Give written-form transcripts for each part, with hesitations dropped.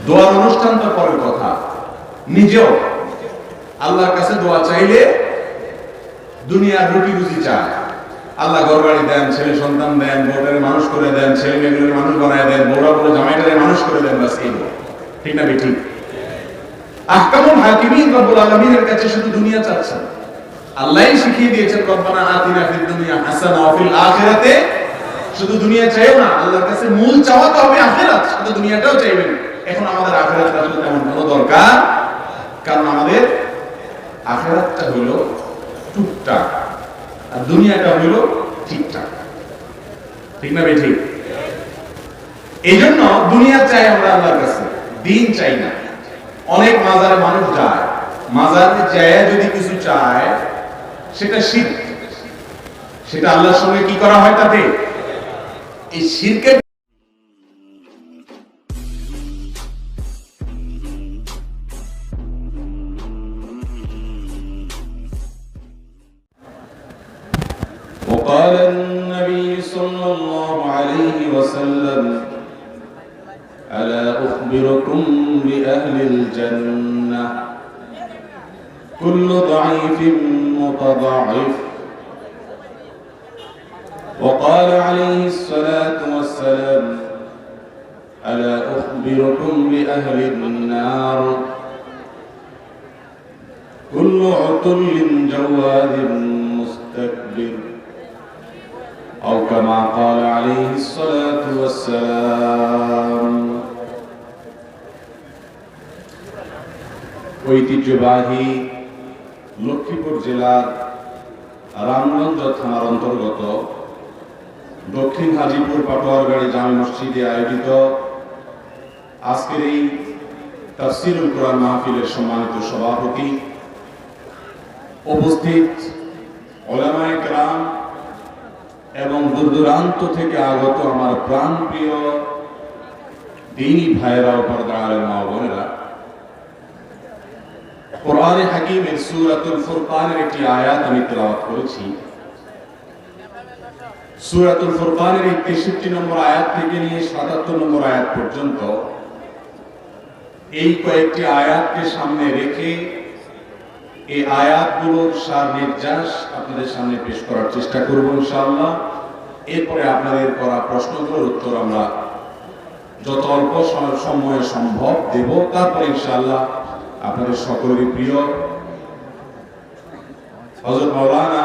দোয়ার অনুষ্ঠান তো পরের কথা, নিজেও আল্লাহর কাছে দোয়া চাইলে দুনিয়ার রুটি রুজি চায়। আল্লাহ ঘরবাড়ি দেন, ছেলে সন্তান দেন, বউটারে মানুষ করে দেন, ছেলে মেয়েগুলোর মানুষ বানায় দেন, বউরা বলে জামাইটারে মানুষ করে দেন, বাস এই ঠিক না ঠিক? আহকামুল হাকিমিন রব্বুল আলামিনের কাছে শুধু দুনিয়া চাচ্ছেন। আল্লাহই শিখিয়ে দিয়েছেন রব্বানা আতিনা ফিদ দুনিয়া হাসানা ওয়া ফিল আখিরাতে, শুধু দুনিয়া চাইও না, আল্লাহর কাছে মূল চাওয়া তো হবে আখিরাত, শুধু দুনিয়াটাও চাইবেন। এখন আমাদের আখিরাতটা আসলে তেমন কোনো দরকার, কারণ আমাদের আখিরাতটা হলো টুকটাক আর দুনিয়াটা হলো ঠিকঠাক, ঠিক না ঠিক? এই জন্য দুনিয়া চাই আমরা আল্লাহর কাছে, দিন চাই না। অনেক মাজারে মানুষ যায়, মাজারে যায় যদি কিছু চায় সেটা শিরক, সেটা আল্লাহর সঙ্গে কি করা হয় তাতে? এই শিরকের وقال النبي صلى الله عليه وسلم ألا أخبركم بأهل الجنة كل ضعيف متضاعف وقال عليه الصلاة والسلام ألا أخبركم بأهل النار كل عتل جواد مستكبر أو كما قال عليه الصلاة والسلام। ঐতিহ্যবাহী লক্ষ্মীপুর জেলার রামগঞ্জ থানার অন্তর্গত দক্ষিণ হাজীপুর পাটোয়ারগাড়ি জামে মসজিদে আয়োজিত আজকের এই তাফসীরুল কোরআন মাহফিলের সম্মানিত সভাপতি, উপস্থিত উলামায়ে কেরাম এবং দূর দূরান্ত থেকে আগত আমার প্রাণপ্রিয় দ্বীনী ভাইয়েরা ও পর্দার আলেম মা বোনেরা, কোরআনে হাকিমের সূরাতুল ফুরকানের একটি আয়াত আমি তেলাওয়াত করেছি। সূরাতুল ফুরকানের 63 নম্বর আয়াত থেকে নিয়ে 77 নম্বর আয়াত পর্যন্ত এই কয়েকটি আয়াতকে সামনে রেখে এই আয়াতগুলোর সার নির্যাস আপনাদের সামনে পেশ করার চেষ্টা করব ইনশাআল্লাহ। এরপরে আপনাদের করা প্রশ্নগুলোর উত্তর আমরা যত অল্প সময়ে সম্ভব দেব। তারপরে ইনশাআল্লাহ আপনাদের সকলেরই প্রিয় হযরত মাওলানা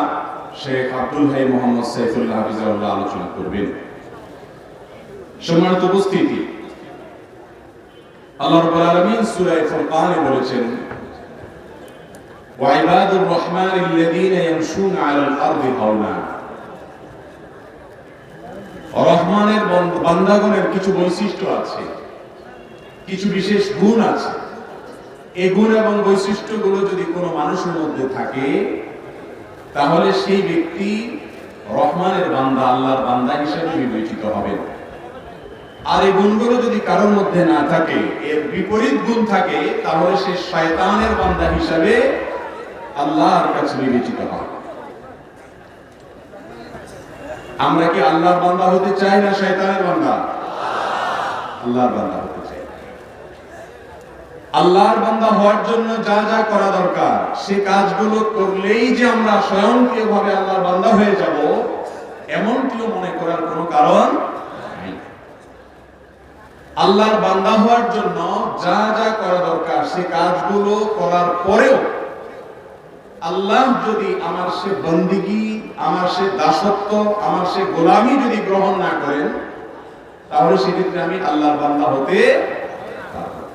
শেখ আব্দুল হাই মোহাম্মদ সাইফুল্লাহ হাফিজাহুল্লাহ আলোচনা করবেন। সম্মানিত উপস্থিতি, আল্লাহ রাব্বুল আলামিন সূরা ফুরকানে বলেছেন وعباد الرحمن الذين يمشون على الأرض هونا। রহমানের বান্দাগণের কিছু বৈশিষ্ট্য আছে, কিছু বিশেষ গুণ আছে। এই গুণ এবং বৈশিষ্ট্যগুলো যদি কোনো মানুষের মধ্যে থাকে তাহলে সেই ব্যক্তি রহমানের বান্দা, আল্লাহর বান্দা হিসেবে বিবেচিত হবে। আর এই গুণগুলো যদি কারোর মধ্যে না থাকে, এর বিপরীত গুণ থাকে, তাহলে সে শয়তানের বান্দা হিসেবে আল্লাহর কাছে বিবেচিত হয়। আমরা কি আল্লাহর বান্দা হতে চাই না শয়তানের বান্দা? আল্লাহর বান্দা হতে চাই। আল্লাহর বান্দা হওয়ার জন্য যা যা করা দরকার সে কাজগুলো করলেই যে আমরা স্বয়ংক্রিয়ভাবে আল্লাহর বান্দা হয়ে যাব, এমনটিও মনে করার কোনো কারণ নেই। আল্লাহর বান্দা হওয়ার জন্য যা যা করা দরকার সে কাজগুলো করার পরেও আল্লাহ যদি আমার সে বন্দিগি, আমার সে দাসত্ব, আমার সে গোলামি যদি গ্রহণ না করেন, তাহলে সেক্ষেত্রে আমি আল্লাহর বান্দা হতে পারব না।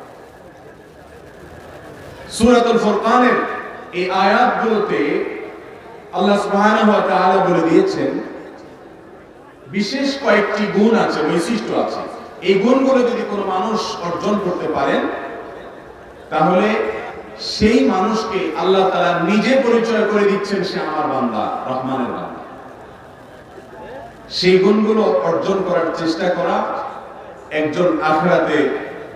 সূরাতুল ফুরকানের এই আয়াতগুলোতে আল্লাহ সুবহানাহু ওয়া তাআলা বলে দিয়েছেন বিশেষ কয়েকটি গুণ আছে, বৈশিষ্ট্য আছে। এই গুণগুলো যদি কোনো মানুষ অর্জন করতে পারেন তাহলে সেই মানুষকে আল্লাহ তাআলা নিজে পরিচয় করে দিচ্ছেন সে আমার বান্দা, রহমানের বান্দা। সেই গুণগুলো অর্জন করার চেষ্টা করা একজন আখিরাতে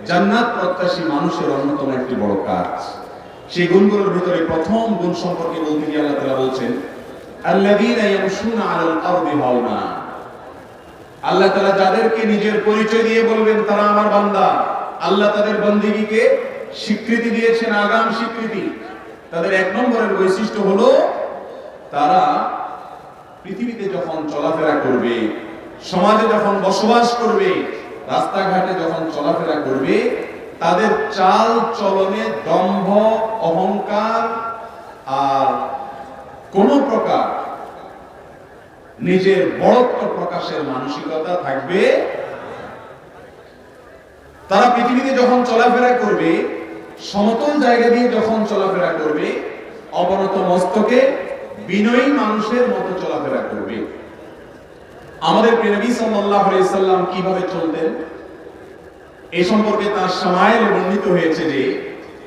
জান্নাত প্রত্যাশী মানুষের অন্যতম একটি বড় কাজ। সেই গুণগুলোর ভিতরে প্রথম গুণ সম্পর্কে বলতে গিয়ে আল্লাহ তাআলা বলছেন আল্লাযীনা ইয়ামশুনা আলাল আরদি হাওনা। আল্লাহ তাআলা যাদেরকে নিজের পরিচয় দিয়ে বলবেন তারা আমার বান্দা, আল্লাহ তাদের বন্দেগীকে স্বীকৃতি দিয়েছেন, আগাম স্বীকৃতি। তাদের এক নম্বরের বৈশিষ্ট্য হলো তারা পৃথিবীতে যখন চলাফেরা করবে, সমাজে যখন বসবাস করবে, রাস্তাঘাটে যখন চলাফেরা করবে, তাদের চাল চলনে দম্ভ, অহংকার আর কোন প্রকার নিজের বড়ত্ব প্রকাশের মানসিকতা থাকবে। তারা পৃথিবীতে যখন চলাফেরা করবে, সমতল জায়গা দিয়ে যখন চলাফেরা করবে, অবনত মস্তকে বিনয়ী মানুষের মতো চলাফেরা করবে। আমাদের প্রিয় নবী সাল্লাল্লাহু আলাইহি সাল্লাম কিভাবে চলতেন এই সম্পর্কে তার শামাইলে বর্ণিত হয়েছে যে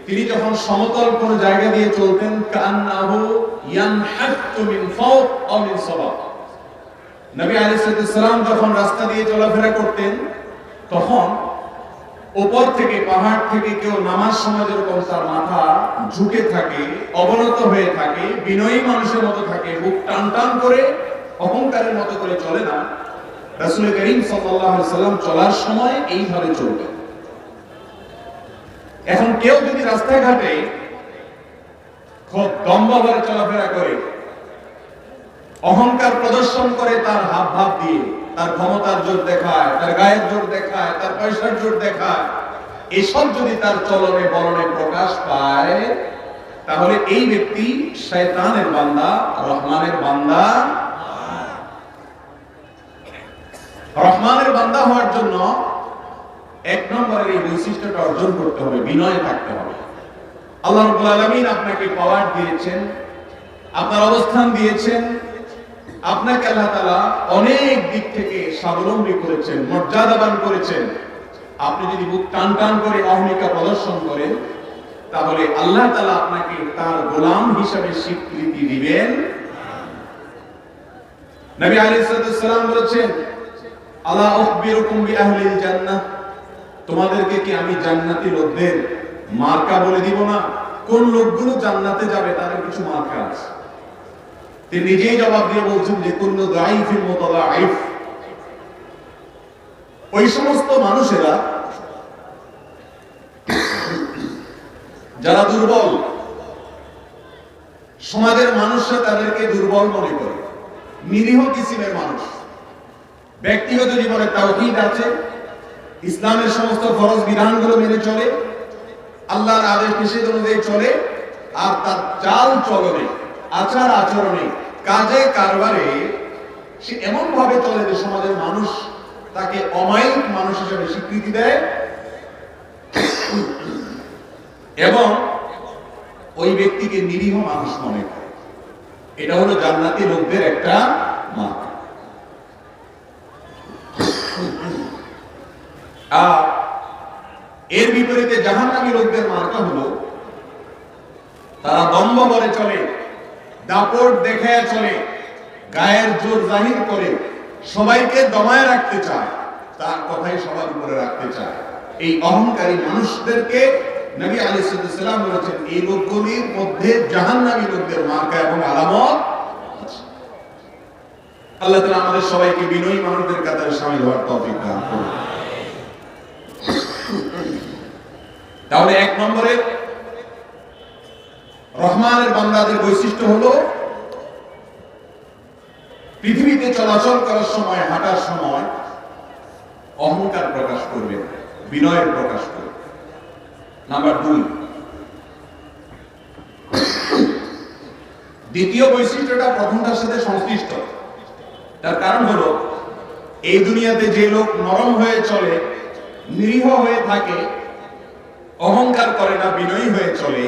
তিনি যখন সমতল কোন জায়গা দিয়ে চলতেন, কান্নাহু ইয়ানহাতু মিন ফাওক আও মিন সাবাব। নবী আলাইহিস সালাম যখন রাস্তা দিয়ে চলাফেরা করতেন, তখন উপর থেকে, পাহাড় থেকে কেউ নামাজ সময় যেরকম তার মাথা ঝুঁকে থাকে, অবনত হয়ে থাকে, বিনয়ী মানুষের মতো থাকে, বুক টান টান করে অহংকারের মতো করে চলে না। রাসূল করিম সাল্লাল্লাহু আলাইহি সাল্লাম চলার সময় এইভাবে চলতেন। এখন কেউ যদি রাস্তাঘাটে খুব দম্ভভাবে চলাফেরা করে, অহংকার প্রদর্শন করে, তার হাব ভাব দিয়ে, তার ক্ষমতার জোর দেখায়, তার গায়ের জোর দেখায়, তার পয়সার জোর দেখায়, এসব যদি তার চলনে বলনে প্রকাশ পায়, তাহলে এই ব্যক্তি শয়তানের বান্দা, রহমানের বান্দা। রহমানের বান্দা হওয়ার জন্য এক নম্বরের এই বৈশিষ্ট্যটা অর্জন করতে হবে, বিনয় থাকতে হবে। আল্লাহ রাব্বুল আলামিন আপনাকে পাওয়ার দিয়েছেন, আপনার অবস্থান দিয়েছেন, আপনাকে আল্লাহ তাআলা অনেক দিক থেকে স্বাবলম্বী করেছেন, মর্যাদাবান করেছেন। আপনি যদি বুক টান টান করে অহমিকা প্রদর্শন করেন, তাহলে আল্লাহ তাআলা আপনাকে তার গোলাম হিসেবে স্বীকৃতি দিবেন। নবী আলাইহিস সালাম বলেছেন, আলা উখবিরুকুম বিআহলিল জান্নাহ, তোমাদেরকে কি আমি জান্নাতি লোকদের মার্কা বলে দিব না? কোন লোকগুলো জান্নাতে যাবে তাদের কিছু মার্কা আছে। তিনি নিজেই জবাব দিয়ে বলছেন যে কুল্লু দাইফিন মুতাদাইফ, ওই সমস্ত মানুষেরা যারা দুর্বল, সমাজের মানুষরা তাদেরকে দুর্বল মনে করে, নিরীহ কিসিমের মানুষ, ব্যক্তিগত জীবনে তাওহীদ আছে, ইসলামের সমস্ত ফরজ বিধানগুলো মেনে চলে, আল্লাহর আদেশ নিষেধ অনুযায়ী চলে, আর তার চাল চলনে, আচার আচরণে, কাজে কারবারে সে এমন ভাবে চলে যে সমাজের মানুষ তাকে অমায়িক মানুষ হিসেবে স্বীকৃতি দেয়, এবং ওই ব্যক্তিকে নিরীহ মানুষ মনে করে। এটা হলো জান্নাতি লোকদের একটা মার্কা। আর এর বিপরীতে জাহান্নামী লোকদের মার্কা হলো তারা দম্ভ বলে চলে, দাপট দেখায় চলে, গায়ের জোর জাহির করে, সবাইকে দমায় রাখতে চায়, তার কথাই সবার উপরে রাখতে চায়। এই অহংকারী মানুষদেরকে নবী আলাইহিস সালাম বলেছেন, এই লোকগুলির মধ্যে জাহান্নামী লোকদের মার্কা এবং আলামত আছে। আল্লাহ তাআলা আমাদের সবাইকে বিনয়ী মানুষদের কাতারে শামিল হওয়ার তৌফিক দান করুন। তাহলে এক নম্বরের রহমানের বান্দাদের বৈশিষ্ট্য হলো পৃথিবীতে চলাচল করার সময়, হাঁটার সময় অহংকার প্রকাশ করবে, বিনয়ের প্রকাশ করবে। নাম্বার 2, দ্বিতীয় বৈশিষ্ট্যটা প্রথমটার সাথে সংশ্লিষ্ট। তার কারণ হলো এই দুনিয়াতে যে লোক নরম হয়ে চলে, নিরীহ হয়ে থাকে, অহংকার করে না, বিনয়ী হয়ে চলে,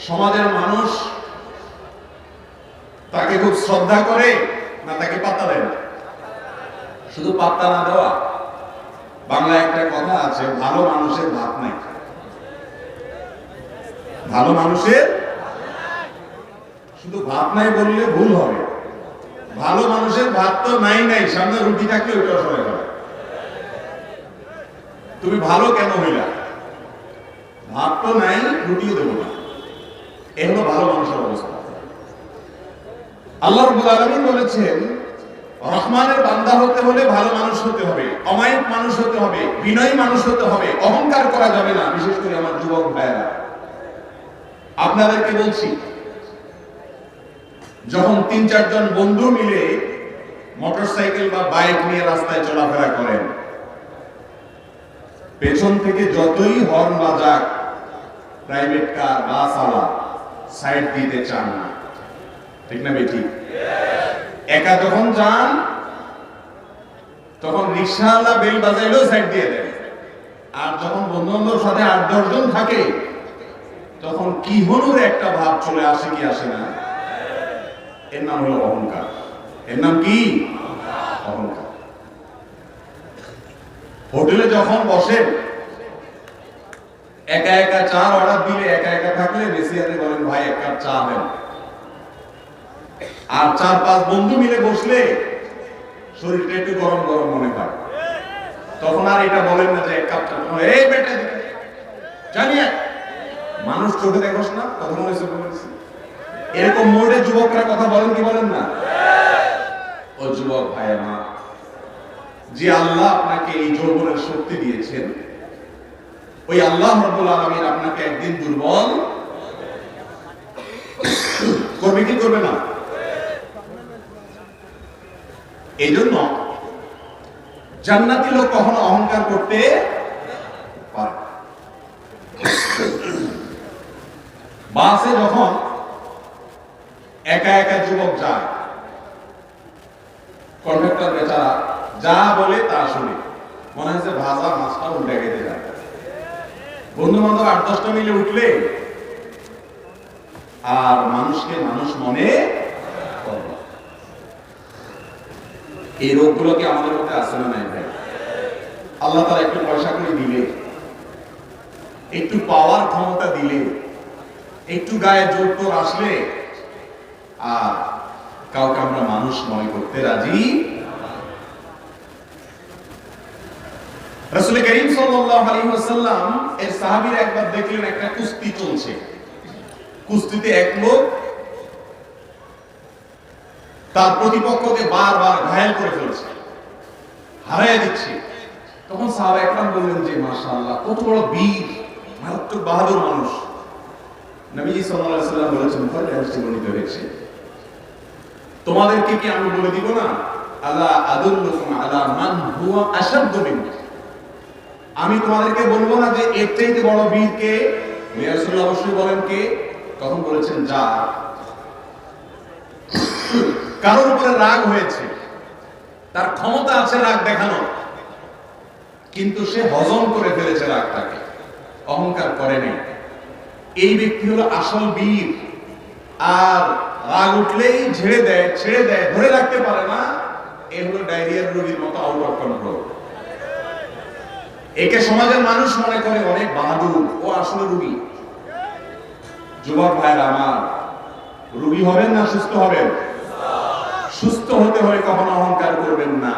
সমাজের মানুষ তাকে খুব শ্রদ্ধা করে না তাকে পাত্তা দেয় না। শুধু পাত্তা না দেওয়া, বাংলায় একটা কথা আছে, ভালো মানুষের ভাত নাই। ভালো মানুষের শুধু ভাত নাই বললে ভুল হবে। ভালো মানুষের ভাত তো নাই নাই, সামনে রুটি থাকলে ওইটাও সবাই খাবে। তুমি ভালো কেন হইলা? ভাত তো নাই, রুটিও দেবো না। এ হলো ভালো মানুষের অবস্থা। আল্লাহ রাব্বুল আলামিন বলেছেন, রহমানের বান্দা হতে হলে ভালো মানুষ হতে হবে, অমায়িক মানুষ হতে হবে, বিনয়ী মানুষ হতে হবে, অহংকার করা যাবে না। বিশেষ করে আমার যুবক ভাইয়েরা, আপনাদেরকে বলছি, যখন ৩-৪ জন বন্ধু মিলে মোটরসাইকেল বা বাইক নিয়ে রাস্তায় চলাফেরা করেন, পেছন থেকে যতই হর্ন বাজাক প্রাইভেট কার বাস আলা সাইড দিতে চান না, ঠিক না বেটি? একা যখন যান তখন রিক্সাওয়ালা বেল বাজাইলেও সাইড দিয়ে দেন, আর যখন বন্ধু বান্ধবের সাথে ৮-১০ জন থাকে তখন কি হনুর একটা ভাব চলে আসে, কি আসে না? এর নাম হলো অহংকার। এর নাম কি? অহংকার। হোটেলে যখন বসেন, একা একা চার অর্ডার দিলে, একা একা থাকলে বেসিয়ারে বলেন ভাই ১ কাপ চা দেন। আর ৪-৫ বন্ধু মিলে বসলে শরীরটা একটু গরম গরম মনে হয়, তখন আর এটা বলেন না যে ১ কাপ চা, এই বেটা জানিয়ে মানুষ চোখে দেখোস না, কথা মনে হয়েছে। এরকম মোড়ে যুবকরা কথা বলেন কি বলেন না? ও যুবক ভাই আমার, যে আল্লাহ আপনাকে এই যৌবনের শক্তি দিয়েছেন, ওই আল্লাহ রাব্বুল আলামিন আপনাকে একদিন দুর্বল করবে কি করবে না? এই জন্য জান্নাতি লোক কখনো অহংকার করতে পারে। বাসে যখন একা একা যুবক যায়, কন্ডাক্টর বেচারা যা বলে তা শুনে, মনে হচ্ছে ভাজা মাছটা উল্টে গেতে যায়। বন্ধু বান্ধব ৮-১০টা মিলে উঠলে আর মানুষকে মানুষ মনে করে। এই রোগগুলো কি আমাদের মধ্যে আছে না নাই ভাই? আল্লাহ তাআলা একটু পয়সা করে দিলে, একটু পাওয়ার ক্ষমতা দিলে, একটু গায়ে জোর তোর আসলে আর কাউকে আমরা মানুষ মনে করতে রাজি। রাসূল করিম সাল্লাল্লাহু আলাইহি ওয়াসাল্লাম এর সাহাবীরা একবার দেখলেন একটা কুস্তি চলছে। কুস্তিতে এক লোক তার প্রতিপক্ষকে বারবার ঘায়েল করে ফেলছে, হারায় দিচ্ছে। তখন সাহাবা একরাম বললেন যে মাশাআল্লাহ, কত বড় বীর, মারাত্মক বাহাদুর মানুষ। নবীজি সাল্লাল্লাহু আলাইহি ওয়াসাল্লাম বলেছেন, বুখারী হাদিসে বর্ণিত হয়েছে, তোমাদেরকে কি আমি বলে দিব না, আলা আদুল্লুকুম আলা মান হুয়া আশাদ্দু মিনকুম, আমি তোমাদেরকে বলবো না যে এর চাইতে বড় বীর কে? রাসূলুল্লাহ অবশ্যই বলেন কে? তখন বলেছেন যা কারোর উপরে রাগ হয়েছে, তার ক্ষমতা আছে রাগ দেখানো, কিন্তু সে হজম করে ফেলেছে রাগটাকে, অহংকার করেনি, এই ব্যক্তি হলো আসল বীর। আর রাগ উঠলেই ছেড়ে দেয়, ধরে রাখতে পারে না, এ হলো ডায়রিয়ার রোগীর মতো আউট অফ কন্ট্রোল। একে সমাজের মানুষ মনে করে অনেক বাহাদুর, ও আসলে রোগী। যুবক ভাইরা আমার, রোগী হবেন না সুস্থ হবেন? সুস্থ হতে হয় কখনো অহংকার করবেন না।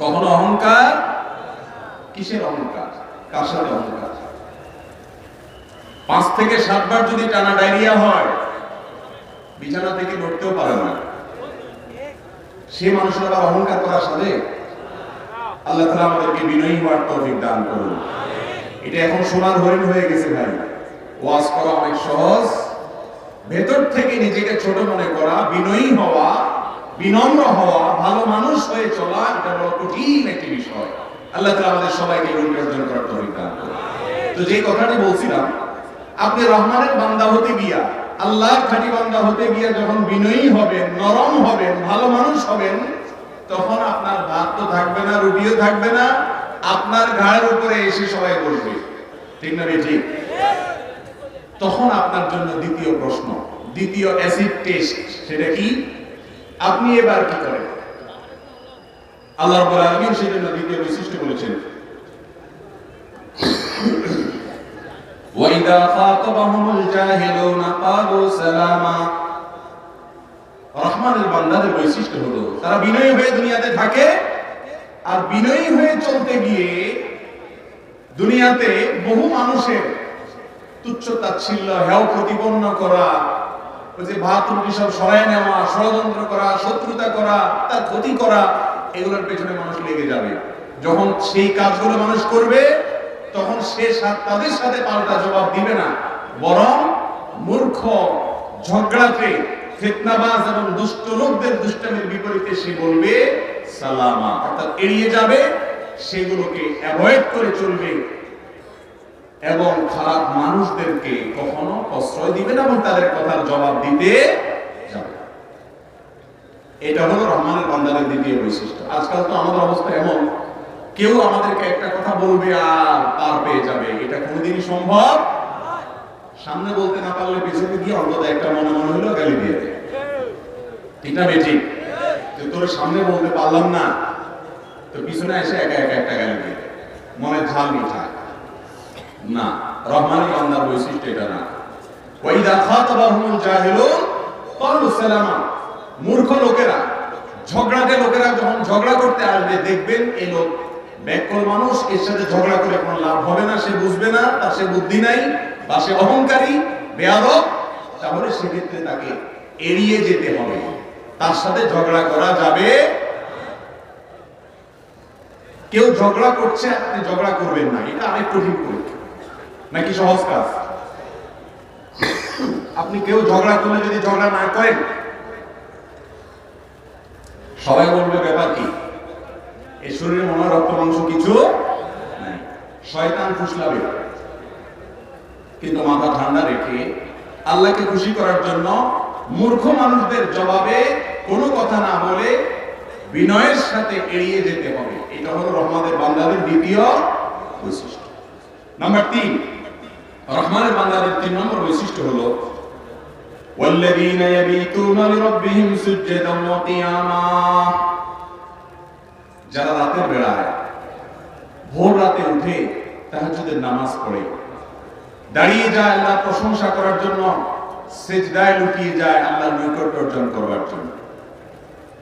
কখনো অহংকার, কিসের অহংকার, কার সাথে অহংকার? ৫ থেকে ৭ বার যদি টানা ডায়রিয়া হয়, বিছানা থেকে নড়তেও পারে না, সে মানুষের আবার অহংকার করার সাথে? আল্লাহ তাআলা আমাদেরকে বিনয়ী হওয়ার তৌফিক দান করুন। এটা এখন সোনার হরিণ হয়ে গেছে ভাই, ওয়াজ করা অনেক সহজ, ভেতর থেকে নিজেকে ছোট মনে করা, বিনয়ী হওয়া, বিনম্র হওয়া, ভালো মানুষ হয়ে চলা, এটা বড় কঠিন একটি বিষয়। আল্লাহ তাআলা আমাদের সবাইকে অর্জন করার তৌফিক দান করুন। তো যে কথাটি বলছিলাম, আপনি রহমানের বান্দা হতে গিয়া, আল্লাহর খাঁটি বান্দা হতে গিয়া যখন বিনয়ী হবেন, নরম হবেন, ভালো মানুষ হবেন, তখন আপনার ভাত তো থাকবে না, রুটিও থাকবে না, আপনার ঘাড়ের উপরে এসে সবাই বসবে, ঠিক না ঠিক? তখন আপনার জন্য দ্বিতীয় প্রশ্ন, দ্বিতীয় অ্যাসিড টেস্ট, সেটা কি? আপনি এবার কি করেন? আল্লাহ রাব্বুল আলামিন সেজন্য দ্বিতীয় বৈশিষ্ট্য বলেছেন, ওয়াইদা খাতাবাহুমুল জাহিলুনা ক্বালু সালামা। রহমানের বান্দাদের বৈশিষ্ট্য হলো তারা বিনয়ী হয়ে দুনিয়াতে থাকে, আর বিনয়ী হয়ে চলতে গিয়ে দুনিয়াতে বহু মানুষের তুচ্ছ তাচ্ছিল্য, হেয় প্রতিপন্ন করা, ওই যে ভাত রুটি সব সরায় নেওয়া, ষড়যন্ত্র করা, শত্রুতা করা, তার ক্ষতি করা, এগুলোর পেছনে মানুষ লেগে যাবে। যখন সেই কাজগুলো মানুষ করবে তখন সে তাদের সাথে পাল্টা জবাব দিবে না, বরং মূর্খ, ঝগড়াটে, ফিতনাবাজ এবং দুষ্ট লোকদের দুষ্টামির বিপরীতে সে বলবে সালামা, অর্থাৎ এড়িয়ে যাবে, সেগুলোকে অ্যাভয়েড করে চলবে এবং খারাপ মানুষদেরকে কখনো প্রশ্রয় দিবে না এবং তাদের কথার জবাব দিতে যাবে। এটা হলো রহমানের বান্দাদের দ্বিতীয় বৈশিষ্ট্য। আজকাল তো আমাদের অবস্থা এমন, কেউ আমাদেরকে একটা কথা বলবে আর পার পেয়ে যাবে, এটা কোনোদিনই সম্ভব। সামনে বলতে না পারলে পেছনে গিয়ে অন্তত একটা মনে মনে হলো গালি দিয়ে দেয়, ঠিক না বেঠিক? তোর সামনে বলতে পারলাম না, তো পিছনে এসে একা একা একটা গালি দিয়ে দেয়, মনে ঝাল মিঠা না। রহমানের বান্দার বৈশিষ্ট্য এটা না। ওয়াইদা খাতাবাহুমুল জাহিলুন ক্বালু সালামা, মূর্খ লোকেরা, ঝগড়াটে লোকেরা যখন ঝগড়া করতে আসবে, দেখবেন এই লোক ব্যাককল মানুষ, এর সাথে ঝগড়া করে কোনো লাভ হবে না, সে বুঝবে না, তার সে বুদ্ধি নাই, বা সে অহংকারী, বেয়াদব, তাহলে সেক্ষেত্রে তাকে এড়িয়ে যেতে হবে, তার সাথে ঝগড়া করা যাবে। কেউ ঝগড়া করছে, আপনি ঝগড়া করবেন না, এটা অনেক কঠিন পরীক্ষা নাকি সহজ কাজ? আপনি কেউ ঝগড়া করলে যদি ঝগড়া না করেন, সবাই বলবে ব্যাপার কি, এই শরীরে মনে হয় রক্ত মাংস কিছু নাই, শয়তান ফুসলাবে। কিন্তু মাথা ঠান্ডা রেখে আল্লাহকে খুশি করার জন্য মূর্খ মানুষদের জবাবে কোনো কথা না বলে বিনয়ের সাথে এড়িয়ে যেতে হবে। এটা হলো রহমানের বান্দাদের দ্বিতীয় বৈশিষ্ট্য। নাম্বার 3, রহমানের বান্দাদের 3 নম্বর বৈশিষ্ট্য হলো ওয়াল্লাযীনা ইয়াবিতুনা লিরাব্বিহিম সুজদান ওয়া কিয়ামা, যারা রাতের বেলায় ভোর রাতে উঠে তাহাজ্জুদের নামাজ পড়ে, দাঁড়িয়ে যায় আল্লাহর প্রশংসা করার জন্য, সিজদায় লুটিয়ে যায় আল্লাহর নৈকট্য অর্জন করার জন্য।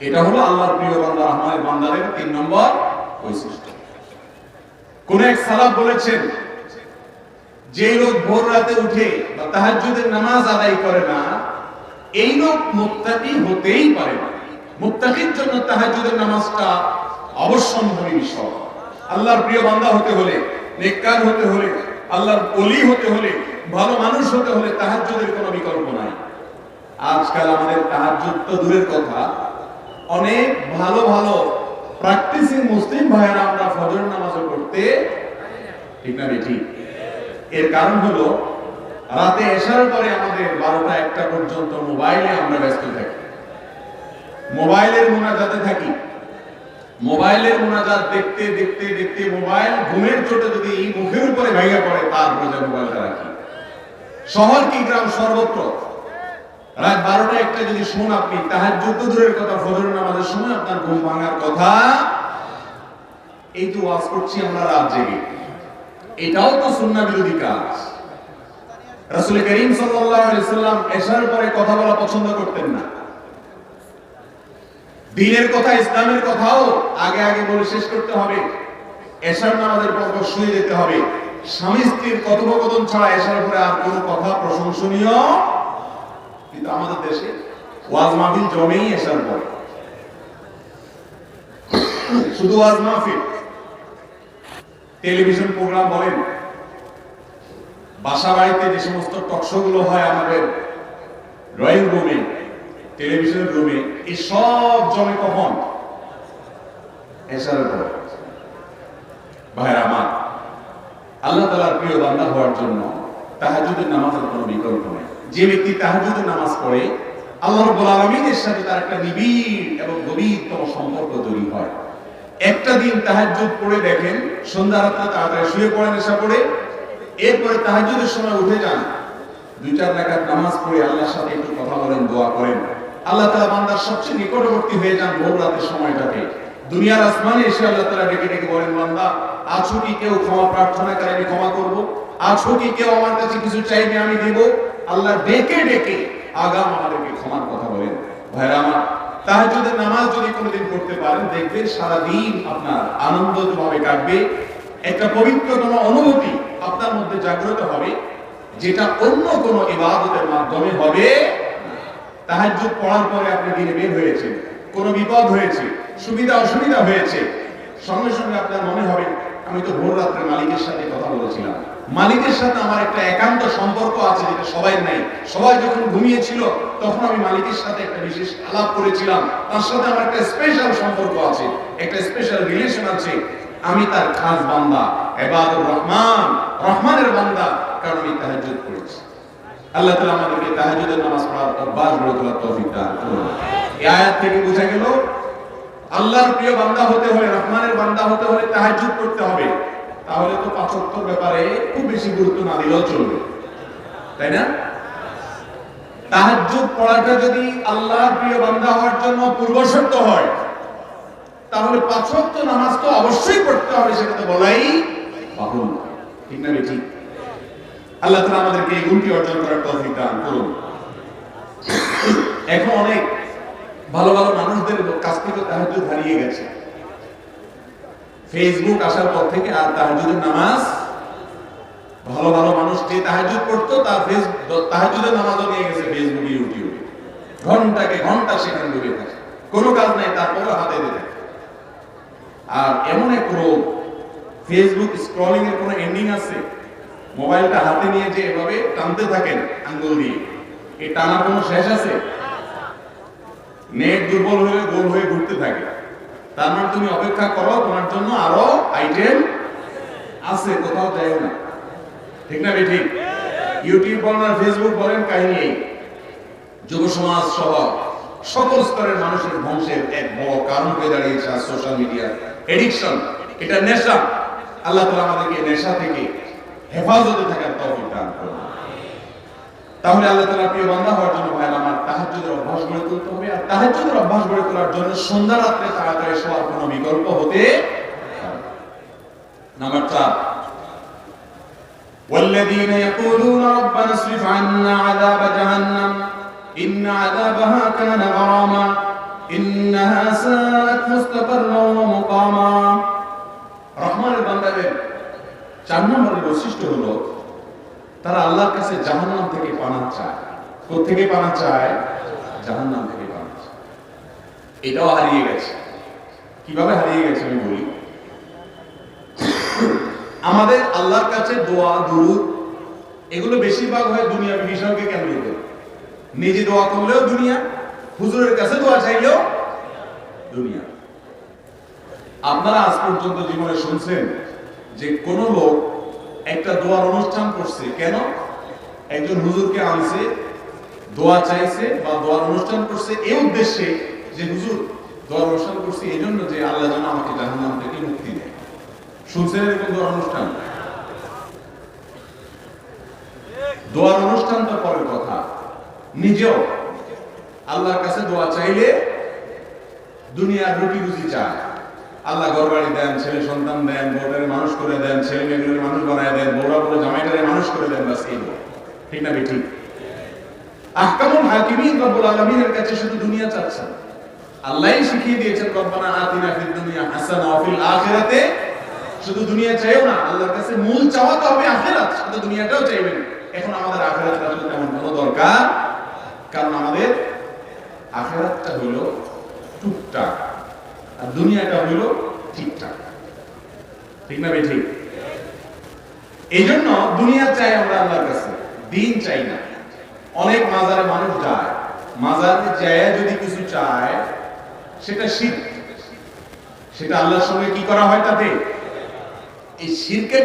এটা হলো আল্লাহর প্রিয় বান্দা রহমানের বান্দাদের 3 নম্বর বৈশিষ্ট্য। কোন এক সালাফ বলেছেন, যে লোক ভোর রাতে উঠে বা তাহাজ্জুদের নামাজ আদায় করে না, এই লোক মুত্তাকি হতেই পারে না। মুত্তাকির জন্য তাহাজ্জুদের নামাজটা অবশ্যম্ভাবী বিষয়। আল্লাহর প্রিয় বান্দা হতে হলে, নেককার হতে হলে, আল্লাহর ওলি হতে হলে, ভালো মানুষ হতে হলে তাহাজ্জুদের কোনো বিকল্প নাই। আজকাল আমাদের তাহাজ্জুদ তো দূরের কথা, অনেক ভালো ভালো প্র্যাকটিসিং মুসলিম ভাইয়েরা আমরা ফজর নামাজও পড়তে, ঠিক না বেঠিক? এর কারণ হলো রাতে এশার পরে আমাদের 12টা-1টা পর্যন্ত মোবাইলে আমরা ব্যস্ত থাকি, মোবাইলের মুনাজাতে থাকি, মোবাইলের মুনাজাত দেখতে দেখতে দেখতে মোবাইল ঘুমের চোটে যদি মুখের উপরে ভেঙে পড়ে, তারপরে যে মোবাইলটা রাখি। শহর কি গ্রাম, সর্বত্র রাত 12টা-1টা যদি শুন আপনি, তাহাজ্জুদ দূরের কথা, ফজর নামাজের সময় আপনার ঘুম ভাঙার কথা। এই তো ওয়াজ করছি আমরা রাত জেগে, এটাও তো সুন্নাহ বিরোধী কাজ। রাসূল করিম সাল্লাল্লাহু আলাইহি সাল্লাম এশার পরে কথা বলা পছন্দ করতেন না। দ্বীনের কথা, ইসলামের কথাও আগে আগে বলে শেষ করতে হবে, এশার নামাজের পর শুয়ে যেতে হবে। স্বামী স্ত্রীর কথোপকথন ছাড়া এশার পরে আর কোনো কথা প্রশংসনীয়। কিন্তু আমাদের দেশে ওয়াজ মাহফিল জমেই এশার পরে, শুধু ওয়াজ মাহফিল, টেলিভিশন প্রোগ্রাম বলেন, বাসা বাড়িতে যে সমস্ত টকশো গুলো হয় আমাদের ড্রয়িং রুমে, টেলিভিশন রুমে, এই সব জমে কখন? এশারের পর। ভাইরা আমার, আল্লাহ তাআলার প্রিয় বান্দা হওয়ার জন্য তাহাজ্জুদের নামাজের কোনো বিকল্প নেই। যে ব্যক্তি তাহাজ্জুদের নামাজ পড়ে, আল্লাহ রাব্বুল আলামিনের সাথে তার একটা নিবিড় এবং গভীরতম সম্পর্ক তৈরি হয়। একটা দিন তাহাজ্জুদ পড়ে দেখেন, সন্ধ্যা রাতে তাড়াতাড়ি শুয়ে পড়েন এশা পড়ে, এরপরে তাহাজ্জুদের সময় উঠে যান, 2-4 রাকাত নামাজ পড়ে আল্লাহর সাথে একটু কথা বলেন, দোয়া করেন। আল্লাহ তাআলা বান্দার সবচেয়ে নিকটবর্তী হয়ে যান ভোর রাতের সময়টাতে। দুনিয়ার আসমানে এসে আল্লাহ তাআলা ডেকে ডেকে বলেন, বান্দা আছো কি কেউ ক্ষমা প্রার্থনা করে, আমি ক্ষমা করব? আছো কি কেউ আমার কাছে কিছু চাইবে, আমি দেব? আল্লাহ ডেকে ডেকে আগাম আমাদেরকে ক্ষমার কথা বলেন। ভাইরা আমার, তাহাজ্জুদের নামাজ যদি কোনোদিন পড়তে পারেন, দেখবেন সারা দিন আপনার আনন্দভাবে কাটবে। একটা পবিত্রতম অনুভূতি আপনার মধ্যে জাগ্রত হবে, যেটা অন্য কোনো ইবাদতের মাধ্যমে হবে। তাহাজ্জুদ পড়ার পরে আপনি দিনে বের হয়েছে, কোনো বিপদ হয়েছে, সুবিধা অসুবিধা হয়েছে, সঙ্গে সঙ্গে আপনার মনে হবে আমি তো ভোর রাত্রে মালিকের সাথে কথা বলেছিলাম, মালিকের সাথে আমার একটা একান্ত সম্পর্ক আছে যেটা সবাই নাই। সবাই যখন ঘুমিয়েছিল তখন আমি মালিকের সাথে একটা বিশেষ আলাপ করেছিলাম, তার সাথে আমার একটা স্পেশাল সম্পর্ক আছে, একটা স্পেশাল রিলেশন আছে। আমি তার খাস বান্দা, ইবাদুর রহমান, রহমানের বান্দা, কারণ আমি তাহাজ্জুদ করেছি। আল্লাহ তাআলা আমাদেরকে তাহাজ্জুদের নামাজ পড়ার অভ্যাস গড়ে তোলার তৌফিক দান করুন। এই আয়াত থেকে বোঝা গেল আল্লাহর প্রিয় বান্দা হতে হলে, রহমানের বান্দা হতে হলে তাহাজ্জুদ করতে হবে। তাহলে তো পাঁচ ওয়াক্তের ব্যাপারে খুব বেশি গুরুত্ব না দিলেও চলবে, তাই না? তাহাজ্জুদ পড়াটা যদি আল্লাহর প্রিয় বান্দা হওয়ার জন্য পূর্ব শর্ত হয়, তাহলে পাঁচ ওয়াক্ত নামাজ তো অবশ্যই পড়তে হবে, সেটা তো বলাই বাহুল্য, ঠিক না ঠিক? আল্লাহ তাআলা আমাদেরকে এই গুণটি অর্জন করার তৌফিক দান করুন। এখন অনেক ভালো ভালো মানুষদের কাছ থেকে তাহাজ্জুদ হারিয়ে গেছে। ফেসবুক আসার পর থেকে আর তাহাজ্জুদের নামাজ, ভালো ভালো মানুষ যে তাহাজ্জুদ পড়তো তার তাহাজ্জুদের নামাজও নিয়ে গেছে ফেসবুকে, ইউটিউবে, ঘন্টাকে ঘন্টা সেখানে ডুবে থাকে, কোনো কাজ নাই, তারপরে হাতে দিতে। আর এমন এক রোগ, ফেসবুক স্ক্রলিং এর কোনো এন্ডিং আছে? মোবাইলটা হাতে নিয়ে যে এভাবে টানতে থাকেন আঙ্গুল দিয়ে, এই টানার কোনো শেষ আছে? নেট দুর্বল হয়ে গোল হয়ে ঘুরতে থাকে। তার মানে তুমি অপেক্ষা করো, তোমার জন্য আরো আইটেম আছে, কোথাও যাইও না, ঠিক না ঠিক? ইউটিউব বলেন আর ফেসবুক বলেন, কাহিনী যুব সমাজ সহ সকল স্তরের মানুষের ধ্বংসের এক বড় কারণ হয়ে দাঁড়িয়েছে সোশ্যাল মিডিয়া এডিকশন। এটা নেশা। আল্লাহ তাআলা আমাদেরকে নেশা থেকে হেফাজতে থাকার তৌফিক দান করুন। তাহলে আল্লাহ তাআলার প্রিয় বান্দা হওয়ার জন্য ভাই আমার তাহাজ্জুদের অভ্যাস গড়ে তুলতে হবে। আর তাহাজ্জুদের অভ্যাস গড়ে তোলার জন্য সন্ধ্যা রাত্রে তাড়াতাড়ি শোয়ার কোনো বিকল্প হতে পারে। নাম্বার 4, والذين يقولون ربنا اصرف عنا عذاب جهنم إن عذابها كان غراما إنها ساءت مستقرا ومقاما। রহমানের বান্দাদের 4 নম্বরের বৈশিষ্ট্য হলো তারা আল্লাহর কাছে জাহান্নাম থেকে পানাহ চায়। কোথা থেকে পানাহ চায়? জাহান্নাম থেকে পানাহ চায়। এটাও হারিয়ে গেছে। কিভাবে হারিয়ে গেছে আমি বলি। আমাদের আল্লাহর কাছে দোয়া, দুরূদ এগুলো বেশিরভাগ হয় দুনিয়াবি বিষয়কে কেন্দ্র করে। নিজে দোয়া করলেও দুনিয়া, হুজুরের কাছে দোয়া চাইলেও দুনিয়া। আপনারা আজ পর্যন্ত জীবনে শুনছেন যে কোন লোক একটা দোয়ার অনুষ্ঠান করছে? কেন? একজন হুজুরকে আনছে, দোয়া চাইছে বা দোয়ার অনুষ্ঠান করছে এই উদ্দেশ্যে যে হুজুর দোয়ার অনুষ্ঠান করছে এই জন্য যে আল্লাহ যেন আমাকে জাহান্নাম থেকে মুক্তি দেয়। শুনছেন এরকম দোয়ার অনুষ্ঠান? দোয়ার অনুষ্ঠান তো পরের কথা, নিজেও আল্লাহর কাছে দোয়া চাইলে দুনিয়ার রুটি রুজি চায়। আল্লাহ ঘর বাড়ি দেন, ছেলে সন্তান দেন, বউটারে মানুষ করে দেন, ছেলে মেয়েগুলোর মানুষ বানায় দেন, বউরা বলে জামাইটারে মানুষ করে দেন, বাস এই দোয়া, ঠিক না ঠিক? আহকামুল হাকিমিন রব্বুল আলামিনের কাছে শুধু দুনিয়া চাচ্ছেন। আল্লাহই শিখিয়ে দিয়েছেন রব্বানা আতিনা ফিদ দুনিয়া হাসানা ওয়া ফিল আখিরাতে। শুধু দুনিয়া চাইও না, আল্লাহর কাছে মূল চাওয়া তো হবে আখিরাত, শুধু দুনিয়াটাও চাইবেন। এখন আমাদের আখিরাতটা আসলে তেমন কোনো দরকার, কারণ আমাদের আখিরাতটা হলো টুকটাক আর দুনিয়াটা হলো ঠিকঠাক, ঠিক না ঠিক? এই জন্য দুনিয়া চাই আমরা আল্লাহর কাছে, দিন চাই না। অনেক মাজারে মানুষ যায়, মাজারে যায় যদি কিছু চায় সেটা শিরক, সেটা আল্লাহর সঙ্গে কি করা হয় তাতে? এই শিরকের